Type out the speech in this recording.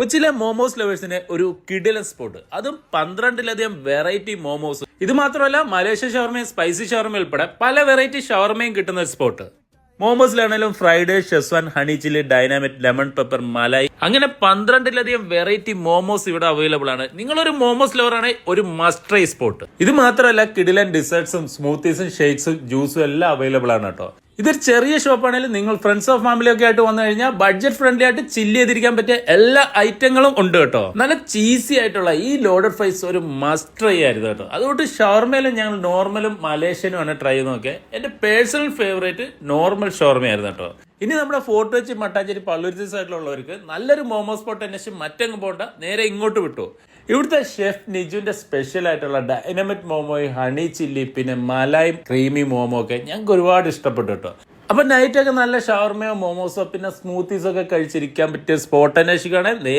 കൊച്ചിയിലെ മോമോസ് ലവേഴ്സിന് ഒരു കിടിലൻ സ്പോട്ട്, അതും 12ലധികം വെറൈറ്റി മോമോസ്. ഇത് മാത്രമല്ല, മലേഷ്യ ഷവർമയും സ്പൈസി ഷവർമയും ഉൾപ്പെടെ പല വെറൈറ്റി ഷവർമയും കിട്ടുന്ന ഒരു സ്പോട്ട്. മോമോസിലാണെങ്കിലും fried, schezwan, honey chilli, dynamite, lemon pepper, malai, അങ്ങനെ 12ലധികം വെറൈറ്റി മോമോസ് ഇവിടെ അവൈലബിൾ ആണ്. നിങ്ങളൊരു മോമോസ് ലവർ ആണെങ്കിൽ ഒരു മസ്റ്റ് ട്രൈ സ്പോട്ട്. ഇത് മാത്രമല്ല, കിടിലൻ ഡിസേർട്സും സ്മൂത്തീസും ഷേക്സും ജ്യൂസും എല്ലാം അവൈലബിൾ ആണ് കേട്ടോ. ഇതൊരു ചെറിയ ഷോപ്പാണെങ്കിലും നിങ്ങൾ ഫ്രണ്ട്സ് ഓഫ് ഫാമിലി ഒക്കെ ആയിട്ട് വന്നു കഴിഞ്ഞാൽ ബഡ്ജറ്റ് ഫ്രണ്ട്ലി ആയിട്ട് ചില്ല് ചെയ്തിരിക്കാൻ പറ്റിയ എല്ലാ ഐറ്റങ്ങളും ഉണ്ട് കേട്ടോ. നല്ല ചീസി ആയിട്ടുള്ള ഈ ലോഡഡ് ഫ്രൈസ് ഒരു മസ്റ്റ് ട്രൈ ആയിരുന്നു കേട്ടോ. അതുകൊണ്ട് ഷവർമയിലും ഞങ്ങൾ നോർമലും മലേഷ്യനും ആണ് ട്രൈ ചെയ്ത് നോക്കിയത്. എന്റെ പേഴ്സണൽ ഫേവറേറ്റ് നോർമൽ ഷവർമയായിരുന്നു കേട്ടോ. ഇനി നമ്മുടെ ഫോർട്ട് കൊച്ചി, മട്ടാഞ്ചേരി, പള്ളുരുത്തി സൈഡിലുള്ളവർക്ക് നല്ലൊരു മോമോ സ്പോട്ട് അന്വേഷിച്ച് മറ്റങ്ങ് പോകണ്ട, നേരെ ഇങ്ങോട്ട് വിട്ടു. ഇവിടുത്തെ ഷെഫ് നിജുവിന്റെ സ്പെഷ്യൽ ആയിട്ടുള്ള ഡൈനമിറ്റ് മോമോയും ഹണി ചില്ലി പിന്നെ മലായും ക്രീമി മോമോ ഒക്കെ ഞങ്ങൾക്ക് ഒരുപാട് ഇഷ്ടപ്പെട്ടു കേട്ടോ. അപ്പൊ നൈറ്റൊക്കെ നല്ല ഷവർമയോ മോമോസോ പിന്നെ സ്മൂത്തീസോ ഒക്കെ കഴിച്ചിരിക്കാൻ പറ്റിയ സ്പോട്ട് അന്വേഷിക്കുകയാണെങ്കിൽ